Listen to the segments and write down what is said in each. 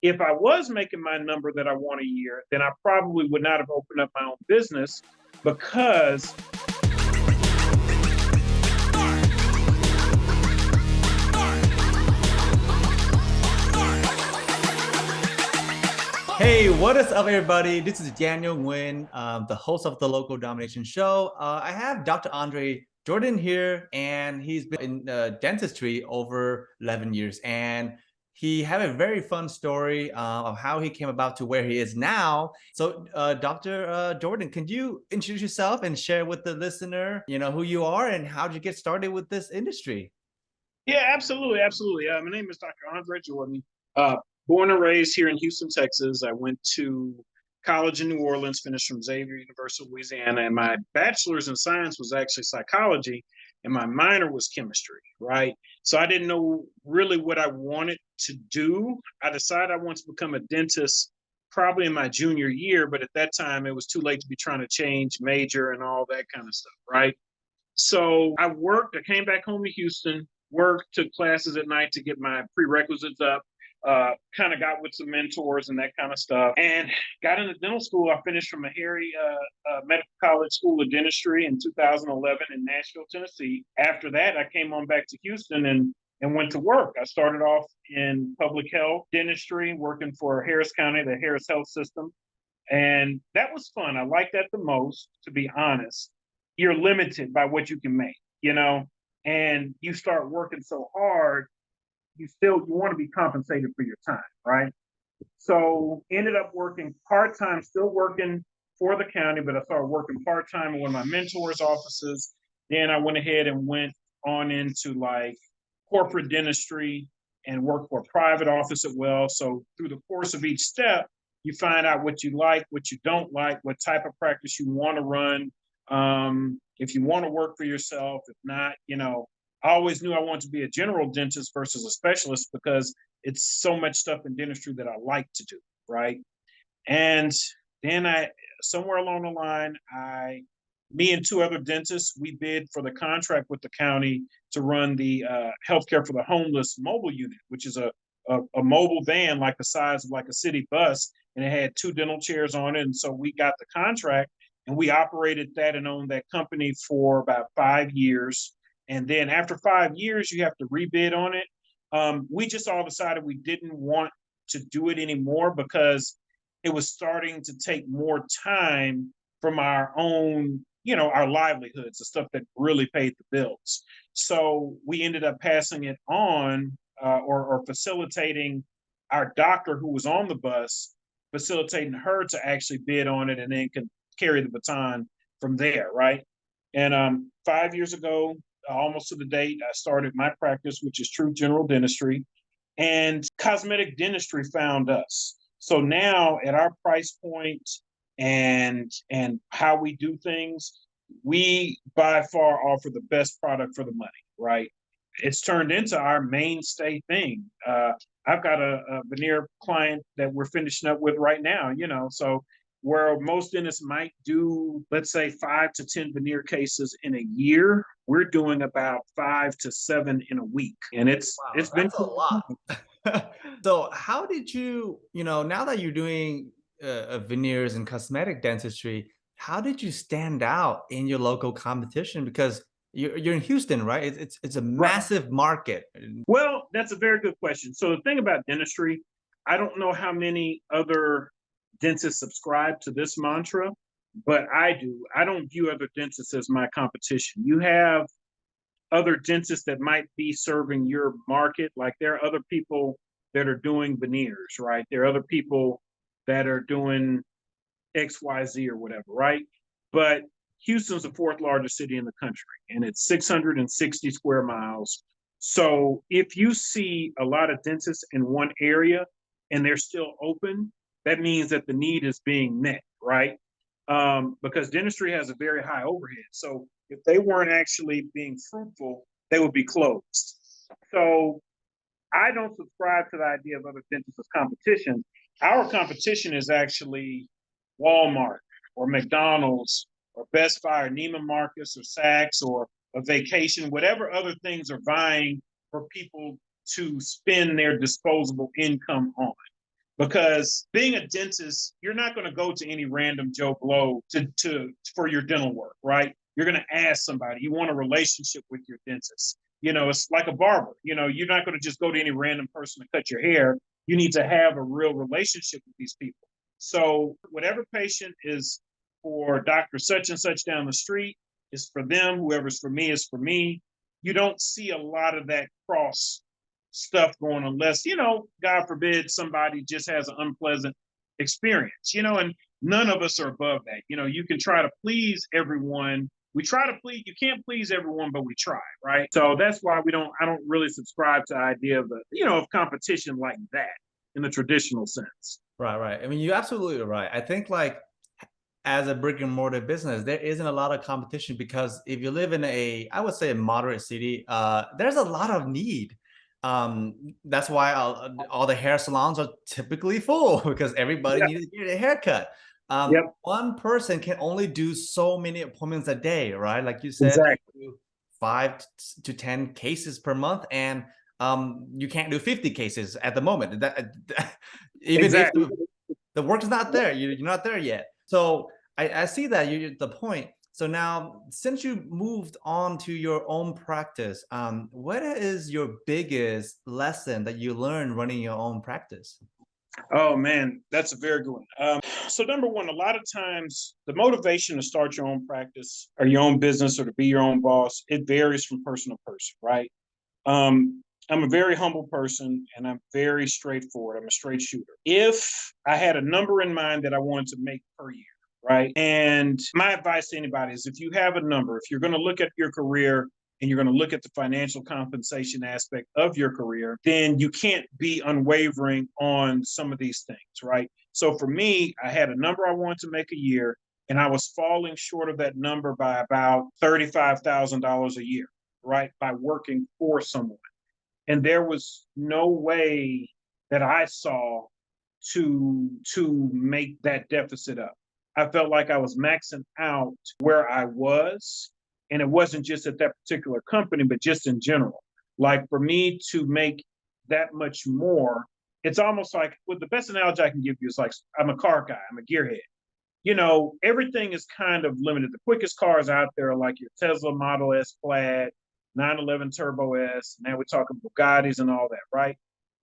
If I was making my number that I want a year, then I probably would not have opened up my own business because Hey, what is up, everybody? This is Daniel Nguyen, the host of the Local Domination Show. I have Dr. Andre Jordan here, and he's been in dentistry over 11 years. And he had a very fun story of how he came about to where he is now. So, Dr. Jordan, can you introduce yourself and share with the listener, who you are and how did you get started with this industry? yeah, absolutely, absolutely. My name is Dr. Andre Jordan. Uh, Born and raised here in Houston, Texas. I went to college in New Orleans, finished from Xavier University of Louisiana, and my bachelor's in science was actually psychology, and my minor was chemistry. Right, so I didn't know really what I wanted to do. I decided I wanted to become a dentist probably in my junior year, but at that time it was too late to be trying to change major and all that kind of stuff. Right. So I worked, I came back home to Houston, worked, took classes at night to get my prerequisites up, kind of got with some mentors and that kind of stuff, and got into dental school. I finished from Meharry Medical College School of Dentistry in 2011 in Nashville, Tennessee. After that, I came on back to Houston and went to work. I started off in public health dentistry, working for Harris County, the Harris Health System. And that was fun. I liked that the most, to be honest. You're limited by what you can make, and you start working so hard, you want to be compensated for your time, right? So ended up working part-time, still working for the county, but I started working part-time in one of my mentors' offices. Then I went ahead and went on into like corporate dentistry and worked for a private office as well. So through the course of each step, you find out what you like, what you don't like, what type of practice you want to run. If you want to work for yourself, if not, I always knew I wanted to be a general dentist versus a specialist because it's so much stuff in dentistry that I like to do, right? And then somewhere along the line, me and two other dentists, we bid for the contract with the county to run the healthcare for the homeless mobile unit, which is a mobile van like the size of like a city bus, and it had two dental chairs on it. And so we got the contract and we operated that and owned that company for about 5 years. And then after 5 years, you have to rebid on it. We just all decided we didn't want to do it anymore because it was starting to take more time from our own, our livelihoods, the stuff that really paid the bills. So we ended up passing it on or facilitating our doctor who was on the bus, facilitating her to actually bid on it and then can carry the baton from there, right? And 5 years ago, almost to the date, I started my practice, which is True General Dentistry, and cosmetic dentistry found us. So now at our price point and how we do things, we by far offer the best product for the money, right? It's turned into our mainstay thing. I've got a veneer client that we're finishing up with right now, so where most dentists might do, let's say, 5 to 10 veneer cases in a year, we're doing about 5 to 7 in a week, and Wow, it's been that's a cool. lot. So how did now that you're doing veneers and cosmetic dentistry, how did you stand out in your local competition? Because you're in Houston, right? It's a Right. massive market. Well, that's a very good question. So the thing about dentistry, I don't know how many other dentists subscribe to this mantra, but I do. I don't view other dentists as my competition. You have other dentists that might be serving your market. Like there are other people that are doing veneers, right? There are other people that are doing XYZ or whatever, right? But Houston's the fourth largest city in the country, and it's 660 square miles. So if you see a lot of dentists in one area and they're still open, that means that the need is being met, right? Because dentistry has a very high overhead. So if they weren't actually being fruitful, they would be closed. So I don't subscribe to the idea of other dentists as competition. Our competition is actually Walmart or McDonald's or Best Buy or Neiman Marcus or Saks or a vacation, whatever other things are vying for people to spend their disposable income on. because being a dentist, you're not going to go to any random Joe Blow for your dental work, right? You're going to ask somebody. You want a relationship with your dentist. It's like a barber. You're not going to just go to any random person to cut your hair. You need to have a real relationship with these people. So whatever patient is for Dr. Such and such down the street is for them. Whoever's for me is for me. You don't see a lot of that cross stuff going unless, God forbid, somebody just has an unpleasant experience, and none of us are above that. You can try to please everyone. We try to please, you can't please everyone, but we try, right? So that's why I don't really subscribe to the idea of of competition like that in the traditional sense. Right. I mean, you're absolutely right. I think like as a brick and mortar business, there isn't a lot of competition because if you live in I would say a moderate city, there's a lot of need. That's why all the hair salons are typically full because everybody needs to get a haircut. One person can only do so many appointments a day, right? Like you said, exactly. you do 5 to 10 cases per month, and you can't do 50 cases at the moment. Even exactly. if the work is not there, you're not there yet. So I see that the point. So now, since you moved on to your own practice, what is your biggest lesson that you learned running your own practice? Oh man, that's a very good one. So number one, a lot of times the motivation to start your own practice or your own business or to be your own boss, it varies from person to person, right? I'm a very humble person and I'm very straightforward. I'm a straight shooter. If I had a number in mind that I wanted to make per year, right? And my advice to anybody is if you have a number, if you're going to look at your career and you're going to look at the financial compensation aspect of your career, then you can't be unwavering on some of these things, right? So for me, I had a number I wanted to make a year, and I was falling short of that number by about $35,000 a year, right? By working for someone. And there was no way that I saw to make that deficit up. I felt like I was maxing out where I was. And it wasn't just at that particular company, but just in general. Like for me to make that much more, it's almost like, well, the best analogy I can give you is like, I'm a car guy, I'm a gearhead. Everything is kind of limited. The quickest cars out there are like your Tesla Model S Plaid, 911 Turbo S. Now we're talking Bugattis and all that, right?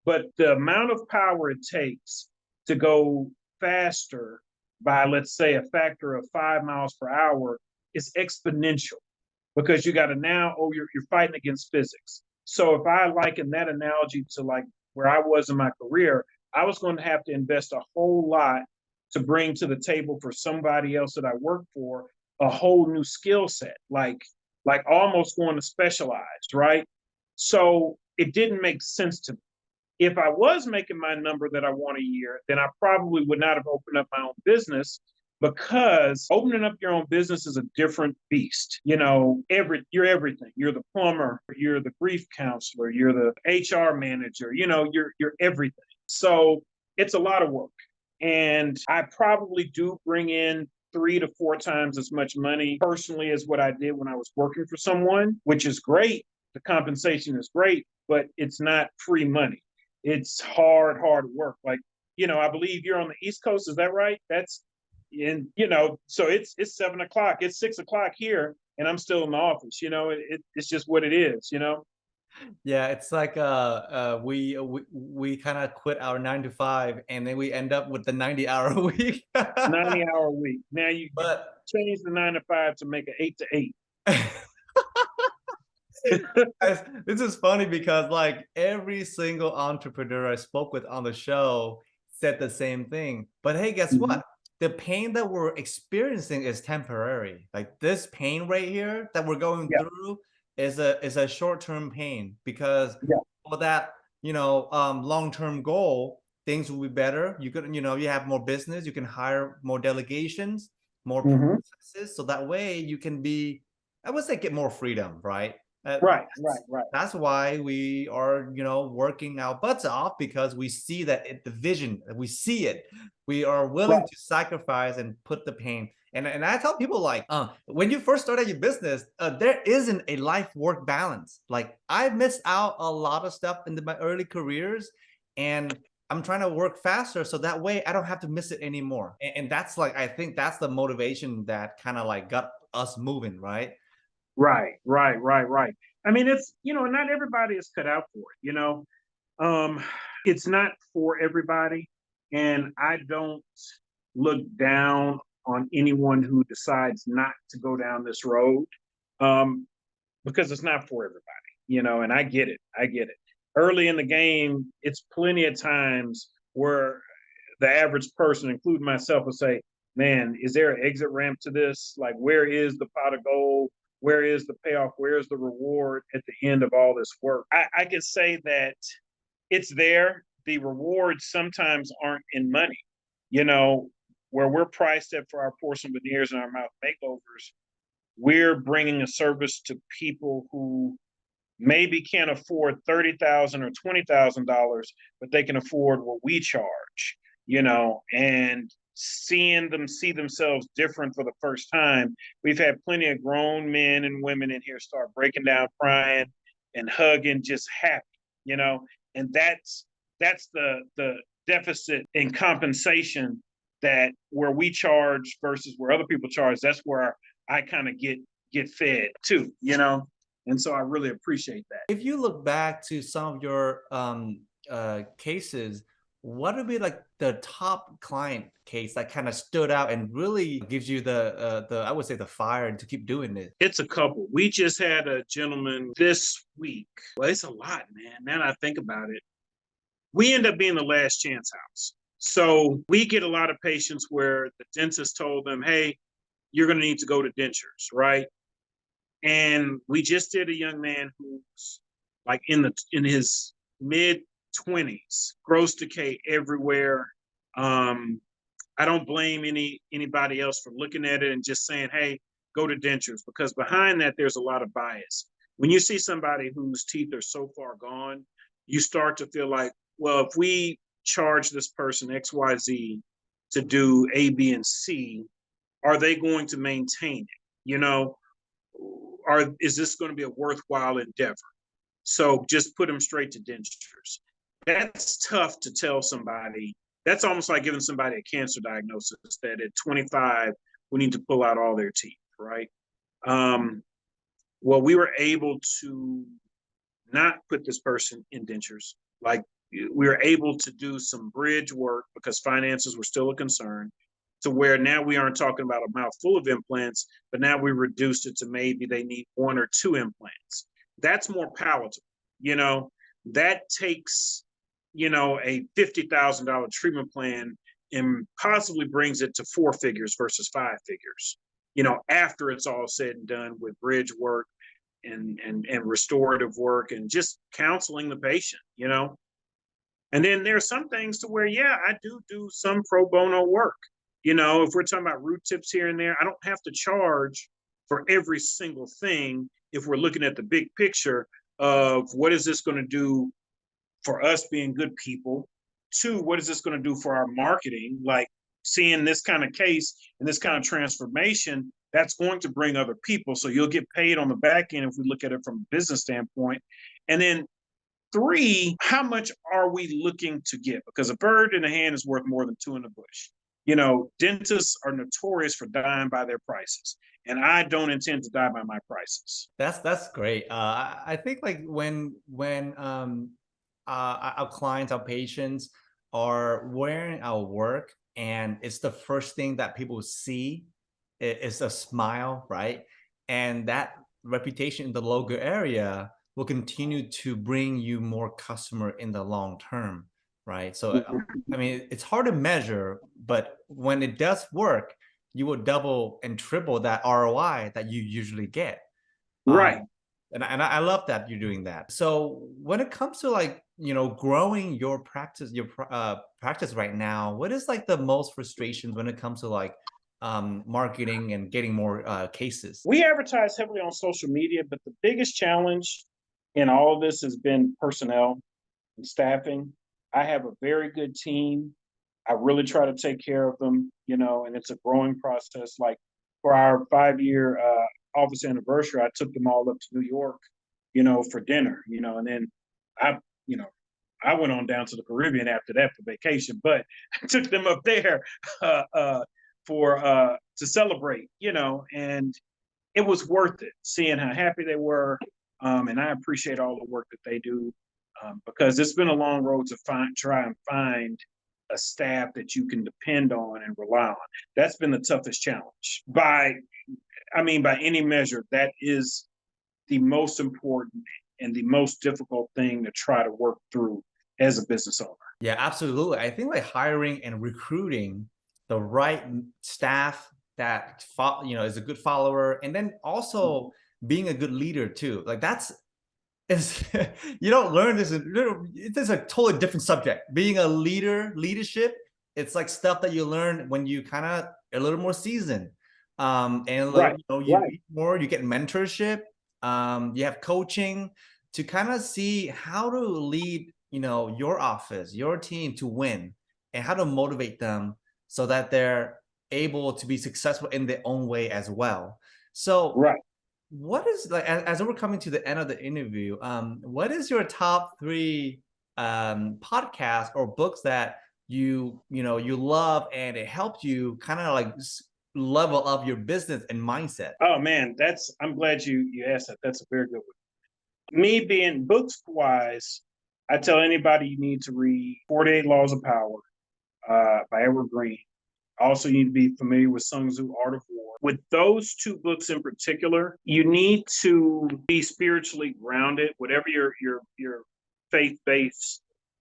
But the amount of power it takes to go faster by, let's say, a factor of 5 miles per hour is exponential because you got to now, you're fighting against physics. So if I liken that analogy to like where I was in my career, I was going to have to invest a whole lot to bring to the table for somebody else that I work for a whole new skill set, like almost going to specialized, right? So it didn't make sense to me. If I was making my number that I want a year, then I probably would not have opened up my own business because opening up your own business is a different beast. You're everything. You're the plumber, you're the grief counselor, you're the HR manager, you're everything. So it's a lot of work. And I probably do bring in 3 to 4 times as much money personally as what I did when I was working for someone, which is great. The compensation is great, but it's not free money. It's hard work. Like, I believe you're on the East Coast. Is that right? So it's 7 o'clock, it's 6 o'clock here, and I'm still in the office. It's just what it is. Yeah, it's like we kind of quit our 9 to 5 and then we end up with the 90-hour week. 90-hour week. Now you But change the 9 to 5 to make an 8 to 8. This is funny because like every single entrepreneur I spoke with on the show said the same thing. But hey, guess what? The pain that we're experiencing is temporary. Like this pain right here that we're going through is a short-term pain because for that, long-term goal, things will be better. You could, you have more business, you can hire more delegations, more processes. So that way you can be, I would say, get more freedom, right? Right. That's why we are, working our butts off because we see that the vision, we see it. We are willing to sacrifice and put the pain. And I tell people like, when you first started your business, there isn't a life-work balance. Like I missed out a lot of stuff in my early careers, and I'm trying to work faster so that way I don't have to miss it anymore. And that's like, I think that's the motivation that kind of like got us moving, right? Right, right, right, right. I mean, it's, not everybody is cut out for it. Um, it's not for everybody. And I don't look down on anyone who decides not to go down this road, um, because it's not for everybody, and I get it. I get it. Early in the game, it's plenty of times where the average person, including myself, will say, man, is there an exit ramp to this? Like, where is the pot of gold? Where is the payoff? Where is the reward at the end of all this work? I can say that it's there. The rewards sometimes aren't in money, you know, where we're priced at for our porcelain veneers and our mouth makeovers. We're bringing a service to people who maybe can't afford $30,000 or $20,000, but they can afford what we charge, and seeing them see themselves different for the first time. We've had plenty of grown men and women in here start breaking down, crying and hugging, just happy, you know, and that's the deficit in compensation, that where we charge versus where other people charge, that's where I kind of get fed too. And so I really appreciate that. If you look back to some of your cases, what would be like the top client case that kind of stood out and really gives you the I would say the fire to keep doing it? It's a couple. We just had a gentleman this week. Well, it's a lot, man. Now that I think about it, we end up being the last chance house. So we get a lot of patients where the dentist told them, hey, you're going to need to go to dentures, right? And we just did a young man who's like in his mid 20s, gross decay everywhere. I don't blame anybody else for looking at it and just saying, hey, go to dentures, because behind that there's a lot of bias. When you see somebody whose teeth are so far gone, you start to feel like, well, if we charge this person XYZ to do A, B, and C, are they going to maintain it? You know, is this going to be a worthwhile endeavor? So just put them straight to dentures. That's tough to tell somebody. That's almost like giving somebody a cancer diagnosis that at 25 we need to pull out all their teeth, right? Well, we were able to not put this person in dentures. Like, we were able to do some bridge work because finances were still a concern, to where now we aren't talking about a mouth full of implants, but now we reduced it to maybe they need one or two implants. That's more palatable. You know, that takes, a $50,000 treatment plan and possibly brings it to four figures versus five figures, after it's all said and done with bridge work and restorative work and just counseling the patient. And then there's some things to where, yeah, I do some pro bono work. If we're talking about root tips here and there, I don't have to charge for every single thing if we're looking at the big picture of what is this going to do for us being good people. Two, what is this going to do for our marketing? Like, seeing this kind of case and this kind of transformation, that's going to bring other people. So you'll get paid on the back end if we look at it from a business standpoint. And then three, how much are we looking to get? Because a bird in the hand is worth more than two in the bush. Dentists are notorious for dying by their prices, and I don't intend to die by my prices. That's great. I think like when our clients, our patients are wearing our work, and it's the first thing that people see is a smile, right? And that reputation in the local area will continue to bring you more customer in the long term, right? So I mean, it's hard to measure, but when it does work, you will double and triple that ROI that you usually get. Right. And I love that you're doing that. So when it comes to like, growing your practice, practice right now, what is like the most frustrations when it comes to like marketing and getting more cases? We advertise heavily on social media, but the biggest challenge in all of this has been personnel and staffing. I have a very good team. I really try to take care of them, and it's a growing process. Like, for our 5-year office anniversary, I took them all up to New York, for dinner, and then I, you know, I went on down to the Caribbean after that for vacation, but I took them up there uh, uh, for to celebrate, and it was worth it seeing how happy they were. And I appreciate all the work that they do, because it's been a long road to try and find a staff that you can depend on and rely on. That's been the toughest challenge by any measure. That is the most important and the most difficult thing to try to work through as a business owner. Yeah, absolutely. I think like hiring and recruiting the right staff that is a good follower, and then also being a good leader too. Like that's is you don't learn this. It's a totally different subject. Being a leadership, it's like stuff that you learn when you kind of a little more seasoned. And like, Right, you right, read more, you get mentorship, you have coaching to kind of see how to lead, your office, your team to win, and how to motivate them so that they're able to be successful in their own way as well. So right. what is like as we're coming to the end of the interview, what is your top three podcasts or books that you love and it helped you kind of like level up your business and mindset? Oh man, I'm glad you asked that. That's a very good one. Me being books wise, I tell anybody you need to read 48 Laws of Power by Edward Green. Also, you need to be familiar with Sun Tzu, Art of War. With those two books in particular, you need to be spiritually grounded, whatever your faith-based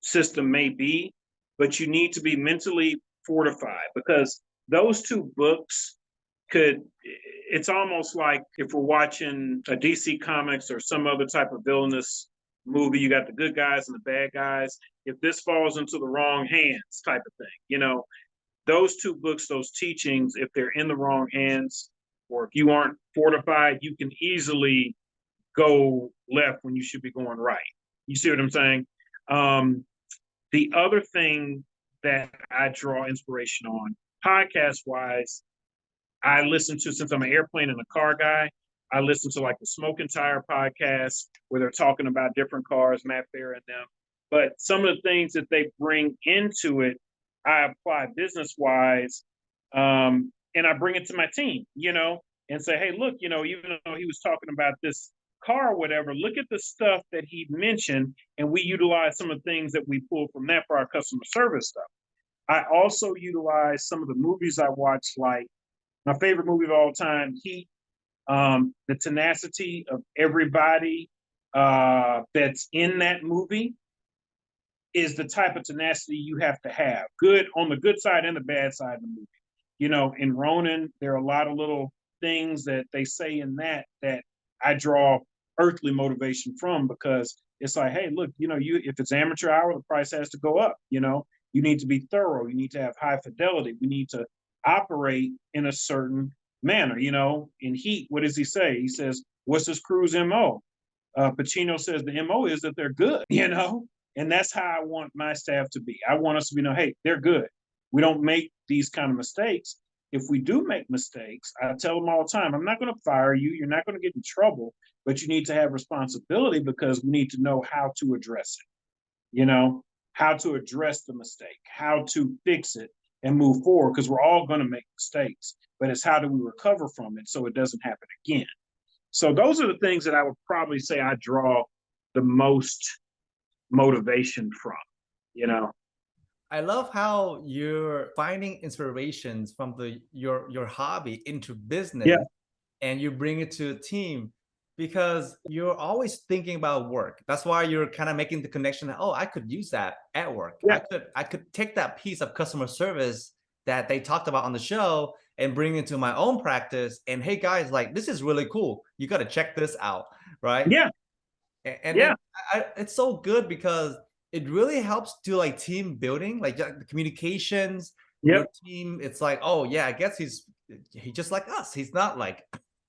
system may be, but you need to be mentally fortified, because those two books it's almost like if we're watching a DC Comics or some other type of villainous movie, you got the good guys and the bad guys. If this falls into the wrong hands type of thing, those two books, those teachings, if they're in the wrong hands, or if you aren't fortified, you can easily go left when you should be going right. You see what I'm saying? The other thing that I draw inspiration on, podcast wise, I listen to, since I'm an airplane and a car guy, I listen to like the Smoking Tire podcast where they're talking about different cars, Matt Fair and them. But some of the things that they bring into it, I apply business wise, and I bring it to my team, and say, hey, look, even though he was talking about this car or whatever, look at the stuff that he mentioned, and we utilize some of the things that we pull from that for our customer service stuff. I also utilize some of the movies I watch, like my favorite movie of all time, Heat. The tenacity of everybody that's in that movie is the type of tenacity you have to have. Good on the good side and the bad side of the movie. In Ronin, there are a lot of little things that they say in that I draw earthly motivation from, because it's like, hey, look, if it's amateur hour, the price has to go up. You need to be thorough. You need to have high fidelity. We need to operate in a certain manner. In Heat, what does he say? He says, what's this crew's MO? Pacino says the MO is that they're good, and that's how I want my staff to be. I want us to be, hey, they're good. We don't make these kind of mistakes. If we do make mistakes, I tell them all the time, I'm not going to fire you. You're not going to get in trouble, but you need to have responsibility, because we need to know how to address it, how to address the mistake, how to fix it and move forward, because we're all going to make mistakes, but it's how do we recover from it so it doesn't happen again. So those are the things that I would probably say I draw the most motivation from. I love how you're finding inspirations from your hobby into business, Yeah, and you bring it to a team, because you're always thinking about work. That's why you're kind of making the connection that, oh, I could use that at work. yeah, I could take that piece of customer service that they talked about on the show and bring it to my own practice. And hey guys, like this is really cool. You got to check this out, right? yeah, And yeah, then it's so good because it really helps to like team building, like the communications, yep, your team. It's like, oh yeah, I guess he's just like us. He's not like,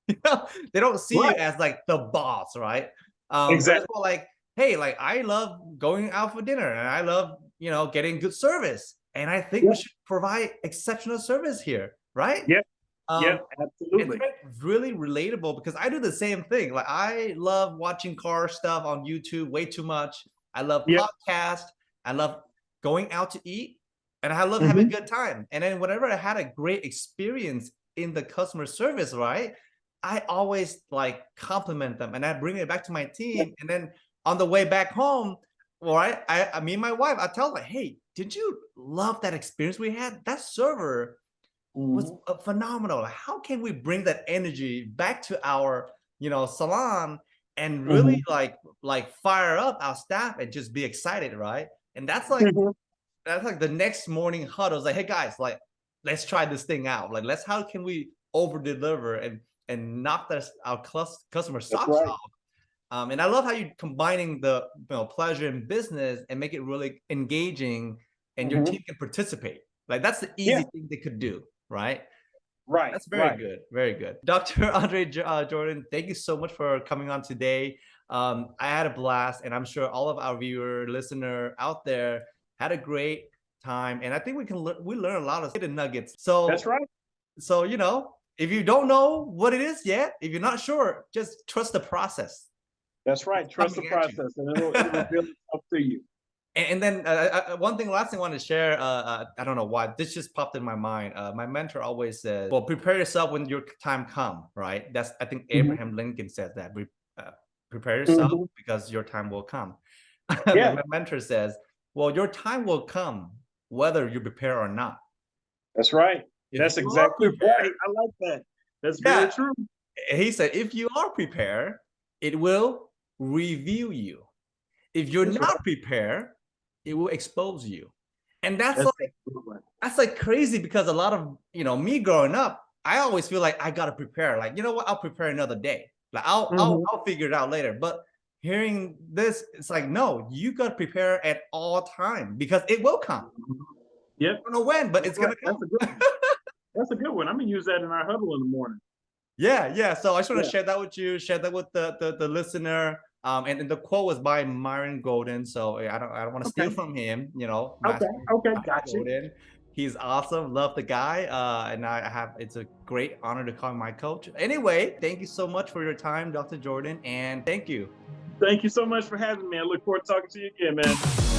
they don't see you right, as like the boss, right? But it's exactly, more like, hey, like I love going out for dinner and I love, getting good service. And I think we yep, should provide exceptional service here, right? yep, Um, yep, it's absolutely, really relatable because I do the same thing. Like I love watching car stuff on YouTube way too much. I love Yep. podcasts. I love going out to eat, and I love having a Mhm. good time. And then whenever I had a great experience in the customer service, right, I always like compliment them and I bring it back to my Yep. team. And then on the way back home, right, me and my wife, I tell her, hey, did you love that experience we had? That server was Mhm. phenomenal. How can we bring that energy back to our, salon and really Mhm. like fire up our staff and just be excited, right? And Mhm. that's like the next morning huddle. It's like, hey guys, like let's try this thing out. Like how can we over deliver and knock our customer That's socks right. off? And I love how you're combining the pleasure in business and make it really engaging, and your Mhm. team can participate. Like that's the Yeah. easy thing they could do, right? Right. That's very Right. good, very good. Dr. Andre Jordan, thank you so much for coming on today. I had a blast, and I'm sure all of our viewer, listener out there had a great time. And I think we learn a lot of hidden nuggets. That's right. So if you don't know what it is yet, if you're not sure, just trust the process. That's It's right. Trust the coming at you. process, and it'll reveal itself to you. And then last thing I want to share. I don't know why this just popped in my mind. My mentor always says, "Well, prepare yourself when your time come." Right? That's I think Mhm. Abraham Lincoln says that. Prepare yourself Mhm. because your time will come. Yeah. My mentor says, "Well, your time will come whether you prepare or not. That's right. If That's you are exactly right. prepared, I like that. That's very yeah." true. He said, "If you are prepared, it will reveal you. If you're That's right. not prepared, it will expose you." And That's absolutely right. that's like crazy because a lot of me growing up, I always feel like I gotta prepare. Like, you know what? I'll prepare another day. Like Mhm. I'll figure it out later. But hearing this, it's like, no, you gotta prepare at all time because it will come. Mhm. Yep. I don't know when, but That's it's right. gonna That's come. a good one. That's a good one. I'm gonna use that in our huddle in the morning. Yeah, yeah. So I just want to Yeah. share that with you, share that with the listener. And the quote was by Myron Golden. So I don't want to steal Okay. from him, Okay. Master Okay. Myron Gotcha. Golden. He's awesome. Love the guy. And I have it's a great honor to call him my coach. Anyway, thank you so much for your time, Dr. Jordan, and thank you. Thank you so much for having me. I look forward to talking to you again, man.